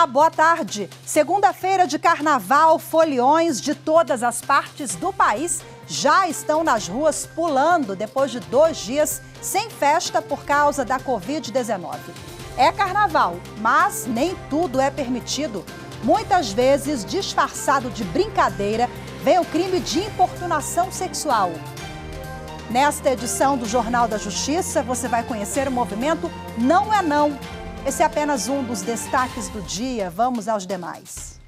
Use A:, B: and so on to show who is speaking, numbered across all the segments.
A: Olá, boa tarde. Segunda-feira de carnaval, foliões de todas as partes do país já estão nas ruas pulando depois de 2 dias sem festa por causa da Covid-19. É carnaval, mas nem tudo é permitido. Muitas vezes, disfarçado de brincadeira, vem o crime de importunação sexual. Nesta edição do Jornal da Justiça, você vai conhecer o movimento Não é Não. Esse é apenas um dos destaques do dia. Vamos aos demais.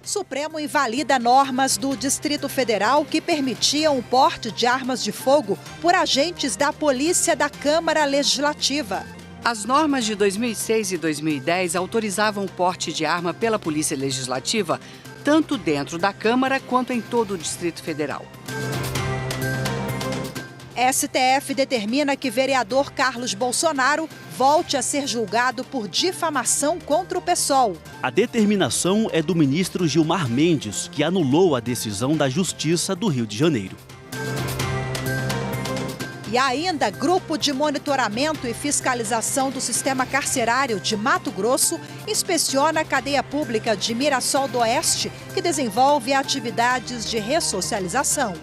A: Supremo invalida normas do Distrito Federal que permitiam o porte de armas de fogo por agentes da Polícia da Câmara Legislativa.
B: As normas de 2006 e 2010 autorizavam o porte de arma pela Polícia Legislativa, tanto dentro da Câmara quanto em todo o Distrito Federal.
A: STF determina que vereador Carlos Bolsonaro volte a ser julgado por difamação contra o PSOL.
C: A determinação é do ministro Gilmar Mendes, que anulou a decisão da Justiça do Rio de Janeiro.
A: E ainda, Grupo de Monitoramento e Fiscalização do Sistema Carcerário de Mato Grosso inspeciona a cadeia pública de Mirassol do Oeste, que desenvolve atividades de ressocialização.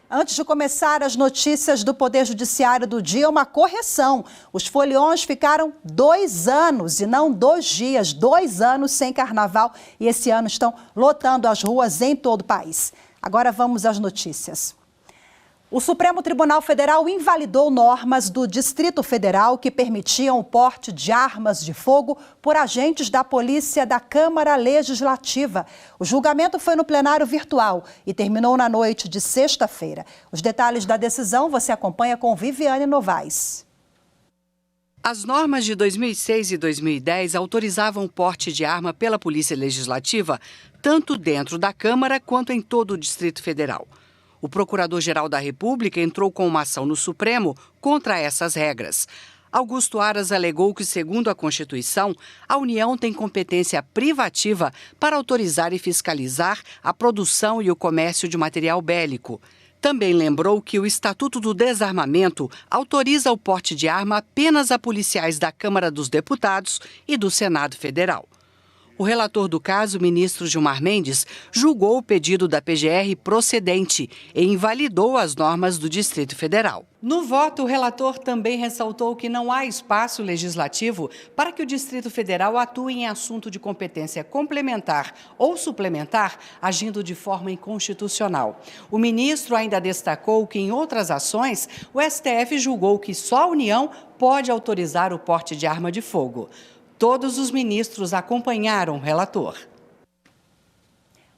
A: Antes de começar as notícias do Poder Judiciário do dia, uma correção. Os foliões ficaram 2 anos e não 2 dias, 2 anos sem carnaval. E esse ano estão lotando as ruas em todo o país. Agora vamos às notícias. O Supremo Tribunal Federal invalidou normas do Distrito Federal que permitiam o porte de armas de fogo por agentes da Polícia da Câmara Legislativa. O julgamento foi no plenário virtual e terminou na noite de sexta-feira. Os detalhes da decisão você acompanha com Viviane Novaes.
B: As normas de 2006 e 2010 autorizavam o porte de arma pela Polícia Legislativa, tanto dentro da Câmara quanto em todo o Distrito Federal. O Procurador-Geral da República entrou com uma ação no Supremo contra essas regras. Augusto Aras alegou que, segundo a Constituição, a União tem competência privativa para autorizar e fiscalizar a produção e o comércio de material bélico. Também lembrou que o Estatuto do Desarmamento autoriza o porte de arma apenas a policiais da Câmara dos Deputados e do Senado Federal. O relator do caso, o ministro Gilmar Mendes, julgou o pedido da PGR procedente e invalidou as normas do Distrito Federal. No voto, o relator também ressaltou que não há espaço legislativo para que o Distrito Federal atue em assunto de competência complementar ou suplementar, agindo de forma inconstitucional. O ministro ainda destacou que, em outras ações, o STF julgou que só a União pode autorizar o porte de arma de fogo. Todos os ministros acompanharam o relator.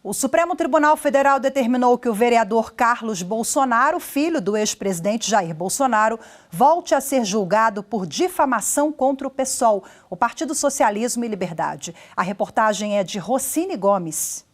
A: O Supremo Tribunal Federal determinou que o vereador Carlos Bolsonaro, filho do ex-presidente Jair Bolsonaro, volte a ser julgado por difamação contra o PSOL, o Partido Socialismo e Liberdade. A reportagem é de Rocine Gomes.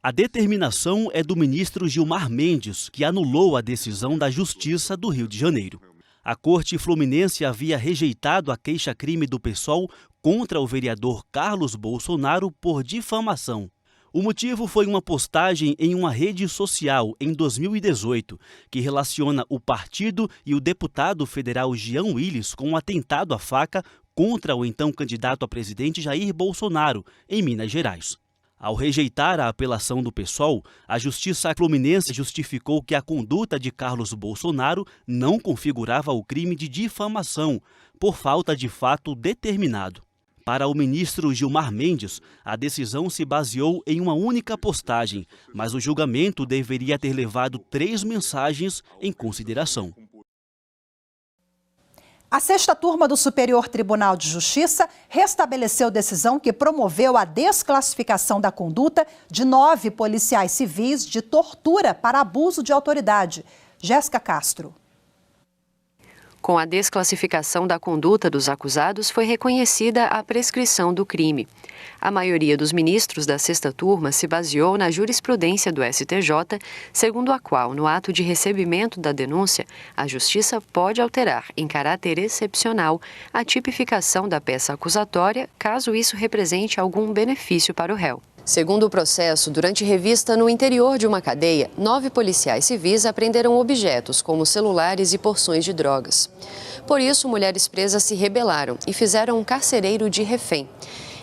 C: A determinação é do ministro Gilmar Mendes, que anulou a decisão da Justiça do Rio de Janeiro. A Corte Fluminense havia rejeitado a queixa-crime do PSOL contra o vereador Carlos Bolsonaro por difamação. O motivo foi uma postagem em uma rede social em 2018, que relaciona o partido e o deputado federal Jean Willis com um atentado à faca contra o então candidato a presidente Jair Bolsonaro, em Minas Gerais. Ao rejeitar a apelação do PSOL, a Justiça Fluminense justificou que a conduta de Carlos Bolsonaro não configurava o crime de difamação, por falta de fato determinado. Para o ministro Gilmar Mendes, a decisão se baseou em uma única postagem, mas o julgamento deveria ter levado 3 mensagens em consideração.
A: A 6ª turma do Superior Tribunal de Justiça restabeleceu decisão que promoveu a desclassificação da conduta de 9 policiais civis de tortura para abuso de autoridade. Jéssica Castro.
D: Com a desclassificação da conduta dos acusados, foi reconhecida a prescrição do crime. A maioria dos ministros da 6ª turma se baseou na jurisprudência do STJ, segundo a qual, no ato de recebimento da denúncia, a Justiça pode alterar, em caráter excepcional, a tipificação da peça acusatória, caso isso represente algum benefício para o réu. Segundo o processo, durante revista no interior de uma cadeia, 9 policiais civis apreenderam objetos como celulares e porções de drogas. Por isso, mulheres presas se rebelaram e fizeram um carcereiro de refém.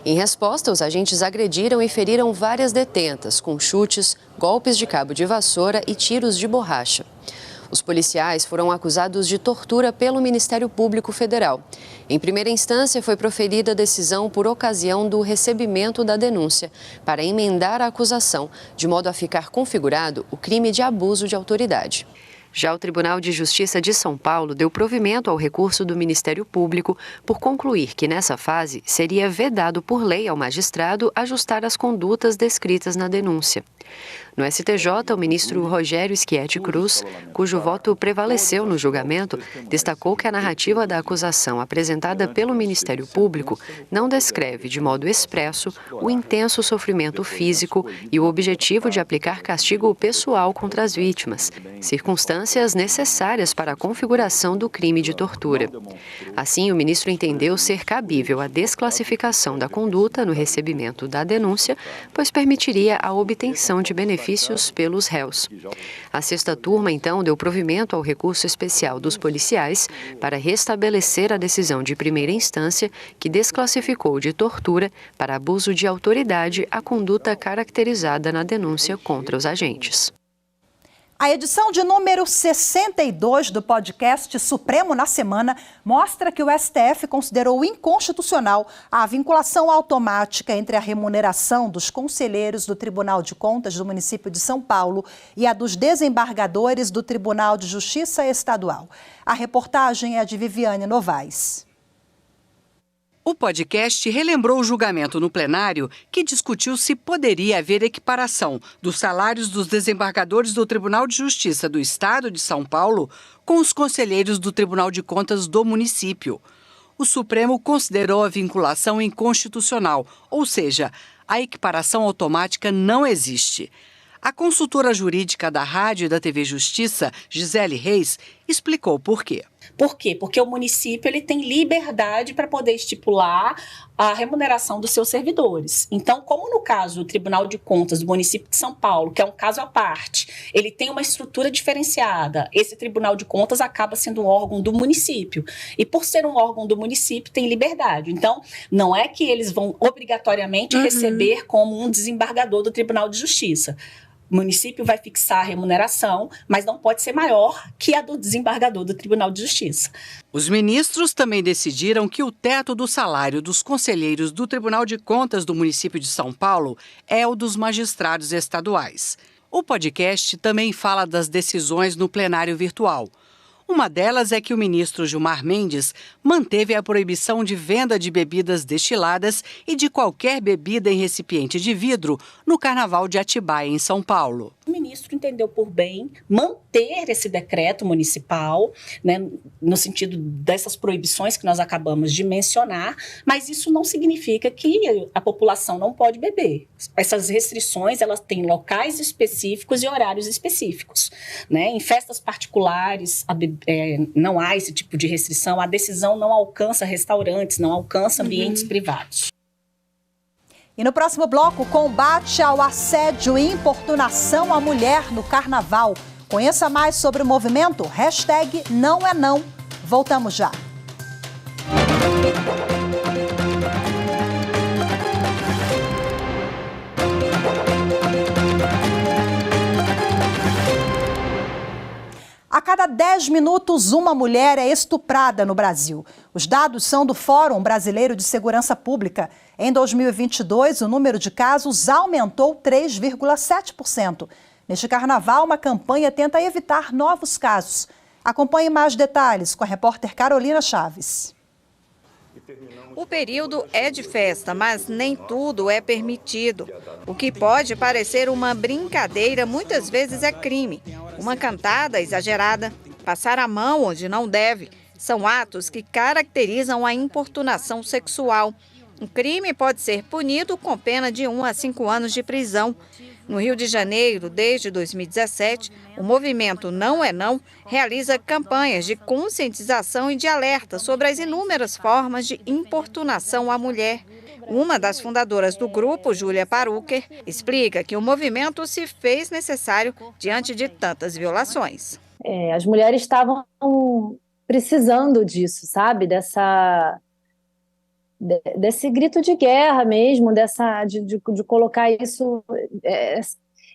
D: Em resposta, os agentes agrediram e feriram várias detentas, com chutes, golpes de cabo de vassoura e tiros de borracha. Os policiais foram acusados de tortura pelo Ministério Público Federal. Em primeira instância, foi proferida a decisão por ocasião do recebimento da denúncia, para emendar a acusação, de modo a ficar configurado o crime de abuso de autoridade. Já o Tribunal de Justiça de São Paulo deu provimento ao recurso do Ministério Público por concluir que, nessa fase, seria vedado por lei ao magistrado ajustar as condutas descritas na denúncia. No STJ, o ministro Rogério Schietti Cruz, cujo voto prevaleceu no julgamento, destacou que a narrativa da acusação apresentada pelo Ministério Público não descreve de modo expresso o intenso sofrimento físico e o objetivo de aplicar castigo pessoal contra as vítimas, circunstâncias necessárias para a configuração do crime de tortura. Assim, o ministro entendeu ser cabível a desclassificação da conduta no recebimento da denúncia, pois permitiria a obtenção de benefícios pelos réus. A sexta turma, então, deu provimento ao recurso especial dos policiais para restabelecer a decisão de primeira instância que desclassificou de tortura para abuso de autoridade a conduta caracterizada na denúncia contra os agentes.
A: A edição de número 62 do podcast Supremo na Semana mostra que o STF considerou inconstitucional a vinculação automática entre a remuneração dos conselheiros do Tribunal de Contas do município de São Paulo e a dos desembargadores do Tribunal de Justiça Estadual. A reportagem é de Viviane Novaes.
B: O podcast relembrou o julgamento no plenário que discutiu se poderia haver equiparação dos salários dos desembargadores do Tribunal de Justiça do Estado de São Paulo com os conselheiros do Tribunal de Contas do município. O Supremo considerou a vinculação inconstitucional, ou seja, a equiparação automática não existe. A consultora jurídica da Rádio e da TV Justiça, Gisele Reis, explicou por quê.
E: Por quê? Porque o município ele tem liberdade para poder estipular a remuneração dos seus servidores. Então, como no caso do Tribunal de Contas do município de São Paulo, que é um caso à parte, ele tem uma estrutura diferenciada, esse Tribunal de Contas acaba sendo um órgão do município. E por ser um órgão do município, tem liberdade. Então, não é que eles vão obrigatoriamente receber como um desembargador do Tribunal de Justiça. O município vai fixar a remuneração, mas não pode ser maior que a do desembargador do Tribunal de Justiça.
B: Os ministros também decidiram que o teto do salário dos conselheiros do Tribunal de Contas do município de São Paulo é o dos magistrados estaduais. O podcast também fala das decisões no plenário virtual. Uma delas é que o ministro Gilmar Mendes manteve a proibição de venda de bebidas destiladas e de qualquer bebida em recipiente de vidro no Carnaval de Atibaia, em São Paulo.
E: O ministro entendeu por bem manter esse decreto municipal, né, no sentido dessas proibições que nós acabamos de mencionar, mas isso não significa que a população não pode beber. Essas restrições, elas têm locais específicos e horários específicos, né? Em festas particulares, não há esse tipo de restrição, a decisão não alcança restaurantes, não alcança ambientes privados.
A: E no próximo bloco, combate ao assédio e importunação à mulher no Carnaval. Conheça mais sobre o movimento #NãoÉNão. Voltamos já. A cada 10 minutos, uma mulher é estuprada no Brasil. Os dados são do Fórum Brasileiro de Segurança Pública. Em 2022, o número de casos aumentou 3,7%. Neste carnaval, uma campanha tenta evitar novos casos. Acompanhe mais detalhes com a repórter Carolina Chaves.
F: O período é de festa, mas nem tudo é permitido. O que pode parecer uma brincadeira muitas vezes é crime. Uma cantada exagerada, passar a mão onde não deve, são atos que caracterizam a importunação sexual. O crime pode ser punido com pena de 1 a 5 anos de prisão. No Rio de Janeiro, desde 2017, o movimento Não é Não realiza campanhas de conscientização e de alerta sobre as inúmeras formas de importunação à mulher. Uma das fundadoras do grupo, Júlia Paruker, explica que o movimento se fez necessário diante de tantas violações.
G: As mulheres estavam precisando disso, sabe? Desse grito de guerra mesmo, de colocar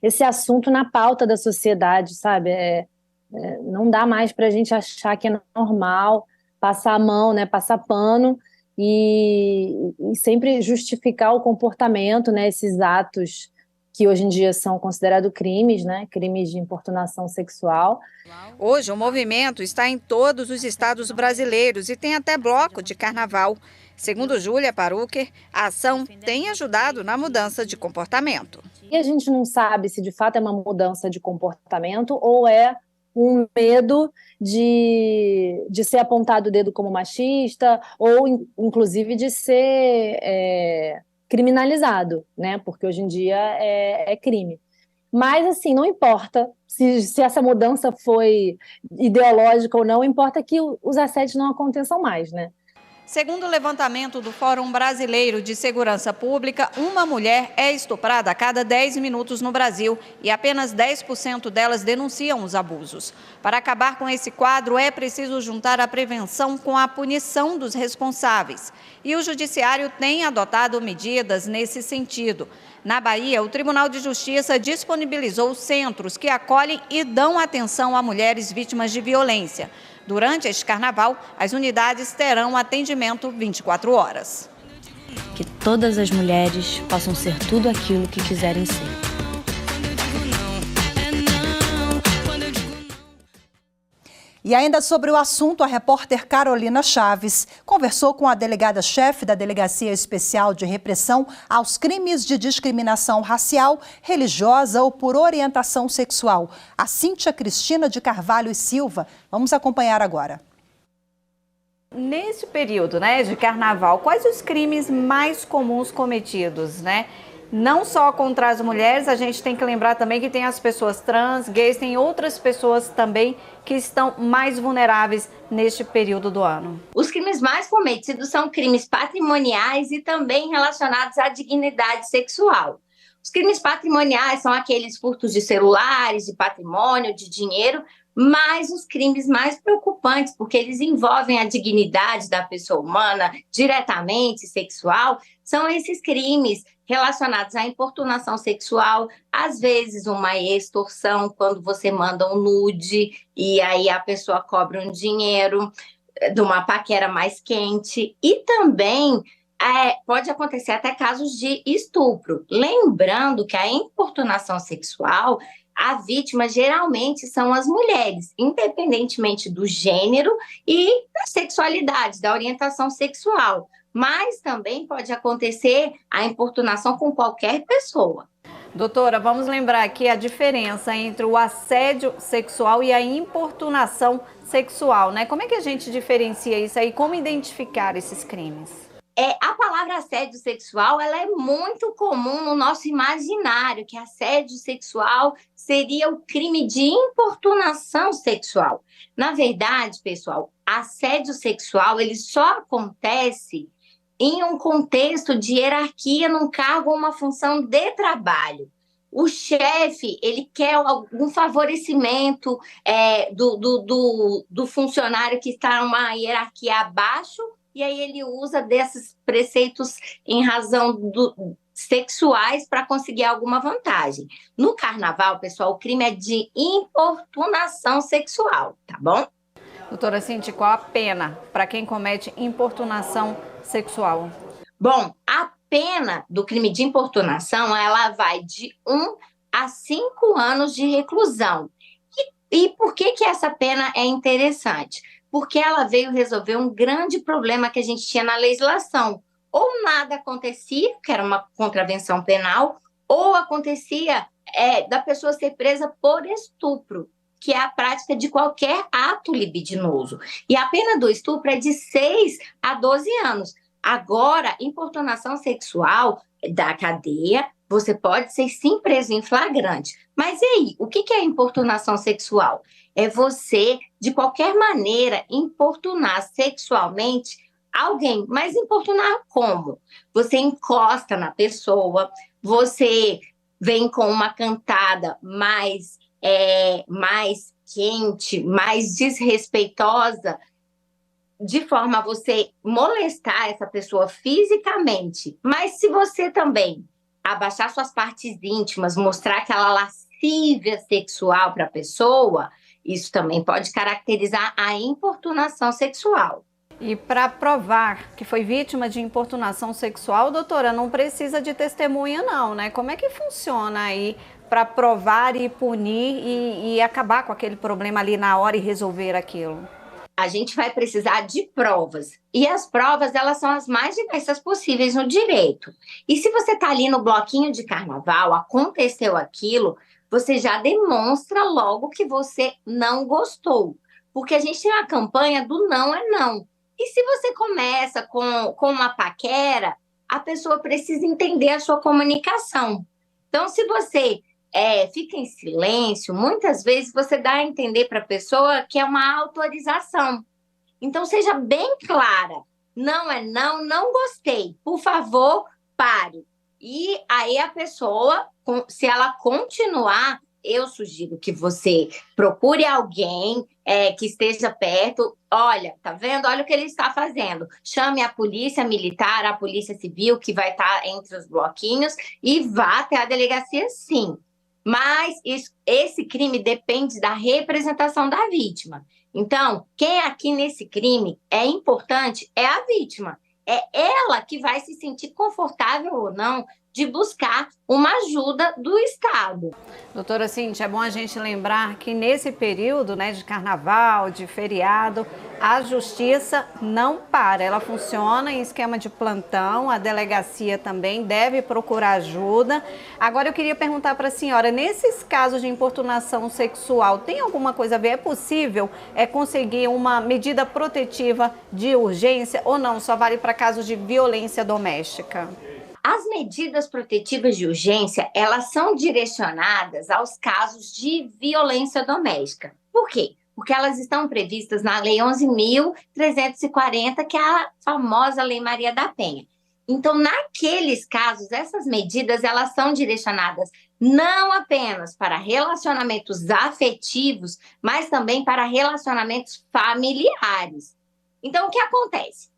G: esse assunto na pauta da sociedade, sabe? Não dá mais para a gente achar que é normal passar a mão, né? Passar pano e sempre justificar o comportamento, né? Esses atos que hoje em dia são considerados crimes, né? Crimes de importunação sexual.
F: Hoje o movimento está em todos os estados brasileiros e tem até bloco de carnaval. Segundo Júlia Paruker, a ação tem ajudado na mudança de comportamento.
G: E a gente não sabe se de fato é uma mudança de comportamento ou é um medo de ser apontado o dedo como machista ou, inclusive, de ser criminalizado, né? Porque hoje em dia é crime. Mas, assim, não importa se essa mudança foi ideológica ou não, importa que os assédios não aconteçam mais, né?
F: Segundo o levantamento do Fórum Brasileiro de Segurança Pública, uma mulher é estuprada a cada 10 minutos no Brasil e apenas 10% delas denunciam os abusos. Para acabar com esse quadro, é preciso juntar a prevenção com a punição dos responsáveis. E o Judiciário tem adotado medidas nesse sentido. Na Bahia, o Tribunal de Justiça disponibilizou centros que acolhem e dão atenção a mulheres vítimas de violência. Durante este carnaval, as unidades terão atendimento 24 horas.
H: Que todas as mulheres possam ser tudo aquilo que quiserem ser.
A: E ainda sobre o assunto, a repórter Carolina Chaves conversou com a delegada-chefe da Delegacia Especial de Repressão aos Crimes de Discriminação Racial, Religiosa ou por Orientação Sexual, a Cíntia Cristina de Carvalho e Silva. Vamos acompanhar agora.
F: Nesse período, né, de carnaval, quais os crimes mais comuns cometidos, né? Não só contra as mulheres, a gente tem que lembrar também que tem as pessoas trans, gays, tem outras pessoas também que estão mais vulneráveis neste período do ano.
I: Os crimes mais cometidos são crimes patrimoniais e também relacionados à dignidade sexual. Os crimes patrimoniais são aqueles furtos de celulares, de patrimônio, de dinheiro, mas os crimes mais preocupantes, porque eles envolvem a dignidade da pessoa humana diretamente, sexual, são esses crimes relacionados à importunação sexual, às vezes uma extorsão, quando você manda um nude e aí a pessoa cobra um dinheiro de uma paquera mais quente, e também pode acontecer até casos de estupro. Lembrando que a importunação sexual, a vítima geralmente são as mulheres, independentemente do gênero e da sexualidade, da orientação sexual. Mas também pode acontecer a importunação com qualquer pessoa.
F: Doutora, vamos lembrar aqui a diferença entre o assédio sexual e a importunação sexual, né? Como é que a gente diferencia isso aí? Como identificar esses crimes?
I: A palavra assédio sexual, ela é muito comum no nosso imaginário, que assédio sexual seria o crime de importunação sexual. Na verdade, pessoal, assédio sexual, ele só acontece em um contexto de hierarquia num cargo ou uma função de trabalho. O chefe, ele quer algum favorecimento do funcionário que está numa hierarquia abaixo, e aí ele usa desses preceitos em razão sexuais para conseguir alguma vantagem. No carnaval, pessoal, o crime é de importunação sexual, tá bom?
F: Doutora Cíntia, qual a pena para quem comete importunação sexual?
I: Bom, a pena do crime de importunação, ela vai de 1 a 5 anos de reclusão. E por que essa pena é interessante? Porque ela veio resolver um grande problema que a gente tinha na legislação. Ou nada acontecia, que era uma contravenção penal, ou acontecia da pessoa ser presa por estupro, que é a prática de qualquer ato libidinoso. E a pena do estupro é de 6 a 12 anos. Agora, importunação sexual da cadeia, você pode ser sim preso em flagrante. Mas e aí, o que é importunação sexual? É você, de qualquer maneira, importunar sexualmente alguém. Mas importunar como? Você encosta na pessoa, você vem com uma cantada mais quente, mais desrespeitosa, de forma a você molestar essa pessoa fisicamente. Mas se você também abaixar suas partes íntimas, mostrar aquela lascívia sexual para a pessoa, isso também pode caracterizar a importunação sexual.
F: E para provar que foi vítima de importunação sexual, doutora, não precisa de testemunha não, né? Como é que funciona aí para provar e punir e acabar com aquele problema ali na hora e resolver aquilo?
I: A gente vai precisar de provas. E as provas, elas são as mais diversas possíveis no direito. E se você está ali no bloquinho de carnaval, aconteceu aquilo, você já demonstra logo que você não gostou. Porque a gente tem uma campanha do não é não. E se você começa com uma paquera, a pessoa precisa entender a sua comunicação. Então, se você fica em silêncio, muitas vezes você dá a entender para a pessoa que é uma autorização. Então, seja bem clara. Não é não, não gostei. Por favor, pare. E aí a pessoa, se ela continuar, eu sugiro que você procure alguém que esteja perto. Olha, tá vendo? Olha o que ele está fazendo. Chame a polícia militar, a polícia civil, que vai estar entre os bloquinhos, e vá até a delegacia, sim. Mas esse crime depende da representação da vítima. Então, quem aqui nesse crime é importante é a vítima. É ela que vai se sentir confortável ou não de buscar uma ajuda do Estado.
F: Doutora Cíntia, é bom a gente lembrar que nesse período, né, de carnaval, de feriado, a justiça não para. Ela funciona em esquema de plantão, a delegacia também deve procurar ajuda. Agora eu queria perguntar para a senhora, nesses casos de importunação sexual, tem alguma coisa a ver? É possível conseguir uma medida protetiva de urgência ou não? Só vale para casos de violência doméstica?
I: As medidas protetivas de urgência, elas são direcionadas aos casos de violência doméstica. Por quê? Porque elas estão previstas na Lei 11.340, que é a famosa Lei Maria da Penha. Então, naqueles casos, essas medidas, elas são direcionadas não apenas para relacionamentos afetivos, mas também para relacionamentos familiares. Então, o que acontece?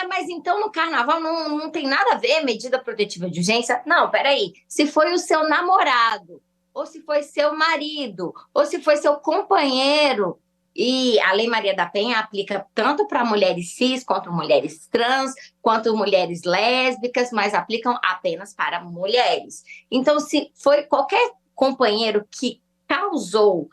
I: Mas então no carnaval não tem nada a ver medida protetiva de urgência? Não, peraí. Se foi o seu namorado, ou se foi seu marido, ou se foi seu companheiro, e a Lei Maria da Penha aplica tanto para mulheres cis, quanto mulheres trans, quanto mulheres lésbicas, mas aplicam apenas para mulheres. Então, se foi qualquer companheiro que causou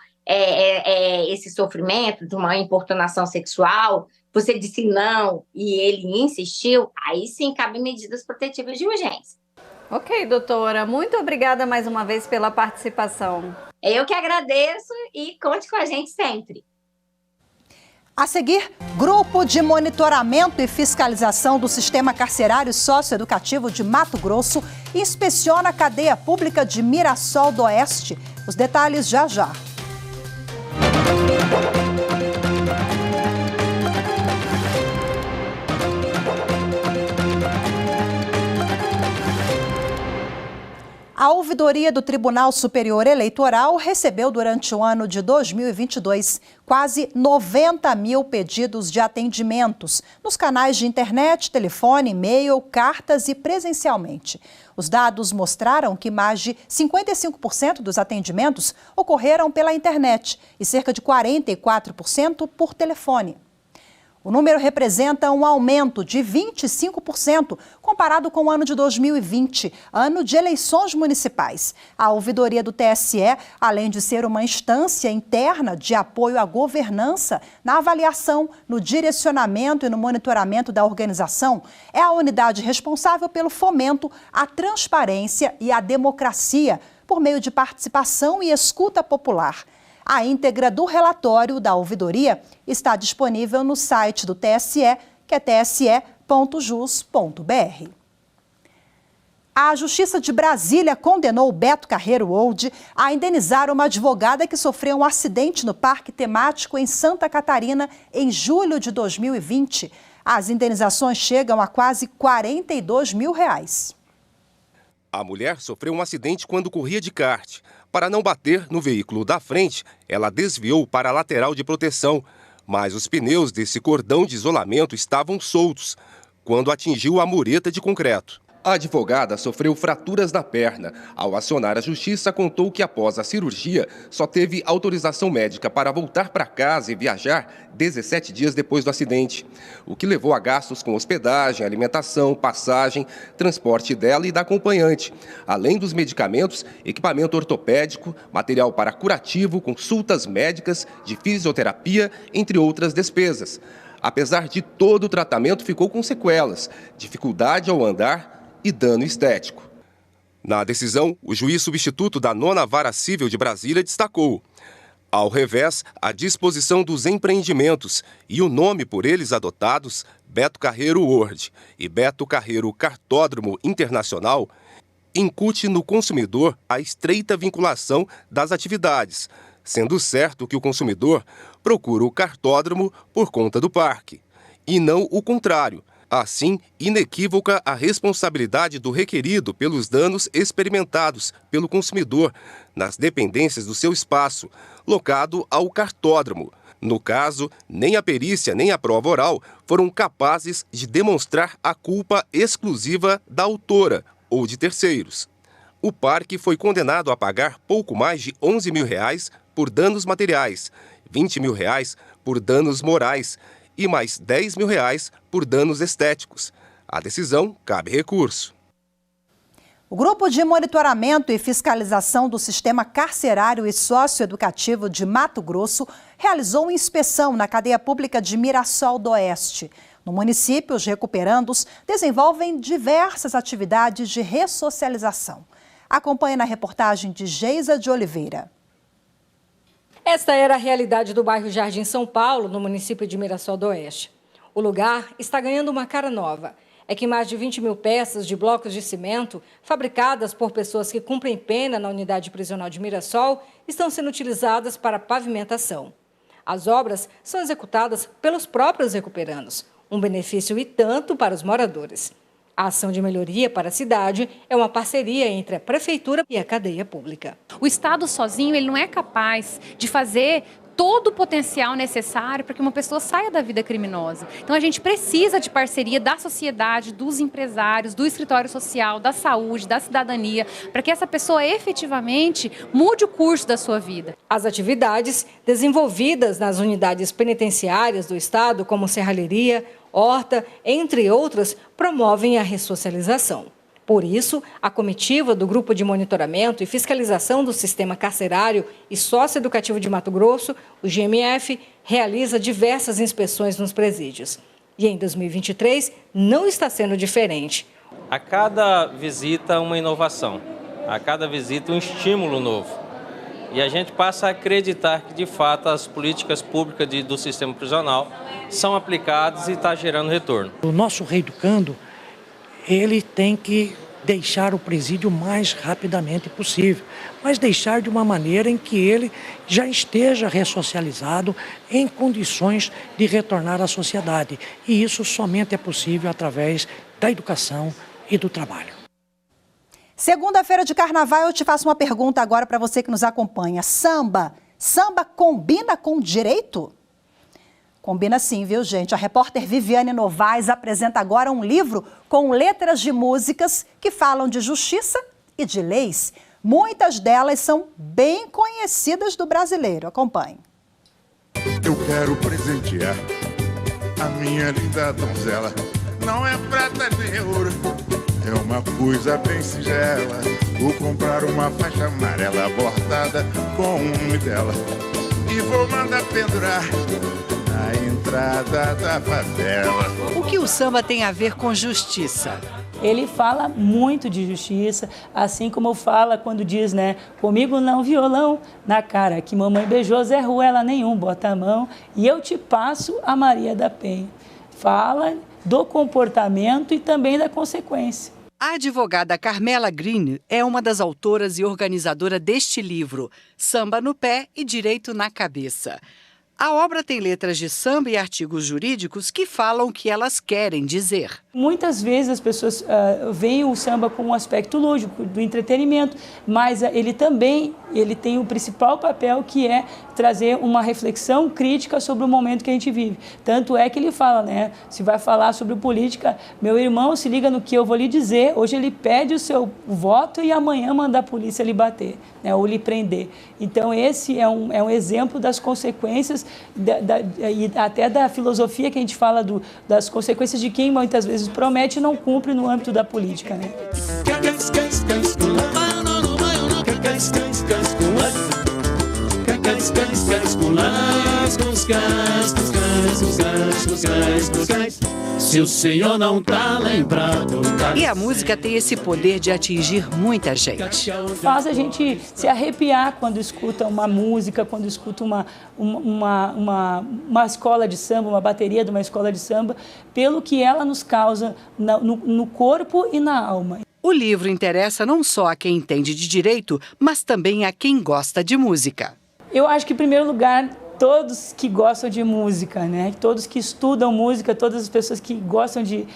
I: esse sofrimento de uma importunação sexual, você disse não e ele insistiu, aí sim cabe medidas protetivas de urgência.
F: Ok, doutora. Muito obrigada mais uma vez pela participação.
I: Eu que agradeço e conte com a gente sempre.
A: A seguir, Grupo de Monitoramento e Fiscalização do Sistema Carcerário Socioeducativo de Mato Grosso inspeciona a cadeia pública de Mirassol do Oeste. Os detalhes já já. A ouvidoria do Tribunal Superior Eleitoral recebeu durante o ano de 2022 quase 90 mil pedidos de atendimentos nos canais de internet, telefone, e-mail, cartas e presencialmente. Os dados mostraram que mais de 55% dos atendimentos ocorreram pela internet e cerca de 44% por telefone. O número representa um aumento de 25% comparado com o ano de 2020, ano de eleições municipais. A ouvidoria do TSE, além de ser uma instância interna de apoio à governança, na avaliação, no direcionamento e no monitoramento da organização, é a unidade responsável pelo fomento à transparência e à democracia, por meio de participação e escuta popular. A íntegra do relatório da ouvidoria está disponível no site do TSE, que é tse.jus.br. A Justiça de Brasília condenou Beto Carreiro Old a indenizar uma advogada que sofreu um acidente no parque temático em Santa Catarina em julho de 2020. As indenizações chegam a quase R$42 mil.
J: A mulher sofreu um acidente quando corria de kart. Para não bater no veículo da frente, ela desviou para a lateral de proteção, mas os pneus desse cordão de isolamento estavam soltos quando atingiu a mureta de concreto. A advogada sofreu fraturas na perna. Ao acionar a justiça, contou que após a cirurgia só teve autorização médica para voltar para casa e viajar 17 dias depois do acidente, o que levou a gastos com hospedagem, alimentação, passagem, transporte dela e da acompanhante, além dos medicamentos, equipamento ortopédico, material para curativo, consultas médicas, de fisioterapia, entre outras despesas. Apesar de todo o tratamento, ficou com sequelas, dificuldade ao andar e dano estético. Na decisão, o juiz substituto da 9ª Vara Civil de Brasília destacou: ao revés, a disposição dos empreendimentos e o nome por eles adotados, Beto Carreiro World e Beto Carreiro Kartódromo Internacional, incute no consumidor a estreita vinculação das atividades, sendo certo que o consumidor procura o kartódromo por conta do parque, e não o contrário. Assim, inequívoca a responsabilidade do requerido pelos danos experimentados pelo consumidor nas dependências do seu espaço, locado ao kartódromo. No caso, nem a perícia nem a prova oral foram capazes de demonstrar a culpa exclusiva da autora ou de terceiros. O parque foi condenado a pagar pouco mais de R$11 mil por danos materiais, R$20 mil por danos morais e mais R$10 mil por danos estéticos. A decisão cabe recurso.
A: O Grupo de Monitoramento e Fiscalização do Sistema Carcerário e Socioeducativo de Mato Grosso realizou uma inspeção na cadeia pública de Mirassol do Oeste. No município, os recuperandos desenvolvem diversas atividades de ressocialização. Acompanhe na reportagem de Geisa de Oliveira.
K: Esta era a realidade do bairro Jardim São Paulo, no município de Mirassol do Oeste. O lugar está ganhando uma cara nova. É que mais de 20 mil peças de blocos de cimento, fabricadas por pessoas que cumprem pena na unidade prisional de Mirassol, estão sendo utilizadas para pavimentação. As obras são executadas pelos próprios recuperandos, um benefício e tanto para os moradores. A ação de melhoria para a cidade é uma parceria entre a Prefeitura e a cadeia pública.
L: O Estado sozinho ele não é capaz de fazer todo o potencial necessário para que uma pessoa saia da vida criminosa. Então a gente precisa de parceria da sociedade, dos empresários, do escritório social, da saúde, da cidadania, para que essa pessoa efetivamente mude o curso da sua vida.
K: As atividades desenvolvidas nas unidades penitenciárias do Estado, como serralheria, horta, entre outras, promovem a ressocialização. Por isso, a comitiva do Grupo de Monitoramento e Fiscalização do Sistema Carcerário e Socioeducativo de Mato Grosso, o GMF, realiza diversas inspeções nos presídios. E em 2023 não está sendo diferente.
M: A cada visita, uma inovação. A cada visita, um estímulo novo. E a gente passa a acreditar que, de fato, as políticas públicas do sistema prisional são aplicadas e está gerando retorno.
N: O nosso reeducando, ele tem que deixar o presídio o mais rapidamente possível, mas deixar de uma maneira em que ele já esteja ressocializado em condições de retornar à sociedade. E isso somente é possível através da educação e do trabalho.
A: Segunda-feira de carnaval, eu te faço uma pergunta agora para você que nos acompanha. Samba combina com direito? Combina sim, viu, gente? A repórter Viviane Novaes apresenta agora um livro com letras de músicas que falam de justiça e de leis. Muitas delas são bem conhecidas do brasileiro. Acompanhe.
O: Eu quero presentear a minha linda donzela. Não é prata nem ouro, é uma coisa bem singela. Vou comprar uma faixa amarela bordada com o nome dela e vou mandar pendurar na entrada da favela.
B: O que o samba tem a ver com justiça?
P: Ele fala muito de justiça, assim como fala quando diz, né? Comigo não violão na cara, que mamãe beijou Zé Ruela nenhum, bota a mão e eu te passo a Maria da Penha. Fala do comportamento e também da consequência.
B: A advogada Carmela Green é uma das autoras e organizadora deste livro, Samba no Pé e Direito na Cabeça. A obra tem letras de samba e artigos jurídicos que falam o que elas querem dizer.
P: Muitas vezes as pessoas veem o samba com um aspecto lúdico, do entretenimento, mas ele tem o principal papel, que é trazer uma reflexão crítica sobre o momento que a gente vive. Tanto é que ele fala, né, se vai falar sobre política, meu irmão, se liga no que eu vou lhe dizer, hoje ele pede o seu voto e amanhã manda a polícia lhe bater, né, ou lhe prender. Então esse é um exemplo das consequências e até da filosofia que a gente fala das consequências de quem muitas vezes promete e não cumpre no âmbito da política, né?
Q: Se o senhor não tá lembrado.
B: E a música tem esse poder de atingir muita gente.
P: Faz a gente se arrepiar quando escuta uma música, quando escuta uma escola de samba, uma bateria de uma escola de samba, pelo que ela nos causa no corpo e na alma.
B: O livro interessa não só a quem entende de direito, mas também a quem gosta de música.
P: Eu acho que, em primeiro lugar, todos que gostam de música, né? Todos que estudam música, todas as pessoas que gostam de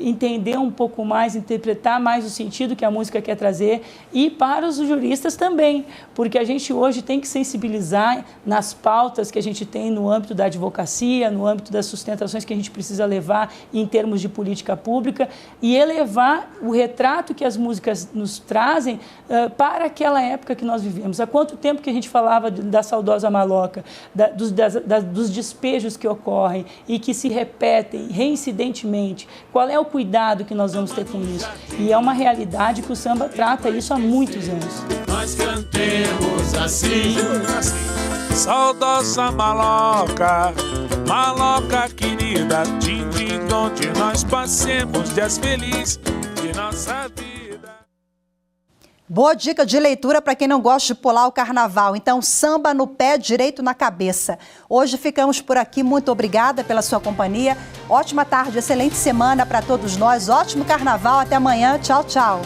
P: entender um pouco mais, interpretar mais o sentido que a música quer trazer, e para os juristas também, porque a gente hoje tem que sensibilizar nas pautas que a gente tem no âmbito da advocacia, no âmbito das sustentações que a gente precisa levar em termos de política pública, e elevar o retrato que as músicas nos trazem para aquela época que nós vivemos. Há quanto tempo que a gente falava da saudosa maloca, dos despejos que ocorrem e que se repetem reincidentemente. Qual é o cuidado que nós vamos ter com isso? E é uma realidade que o samba trata isso há muitos anos.
Q: Nós cantemos assim, saudosa maloca, maloca querida, din-din, onde nós passemos dias felizes de nossa vida.
A: Boa dica de leitura para quem não gosta de pular o carnaval. Então, samba no pé, direito na cabeça. Hoje ficamos por aqui. Muito obrigada pela sua companhia. Ótima tarde, excelente semana para todos nós. Ótimo carnaval. Até amanhã. Tchau, tchau.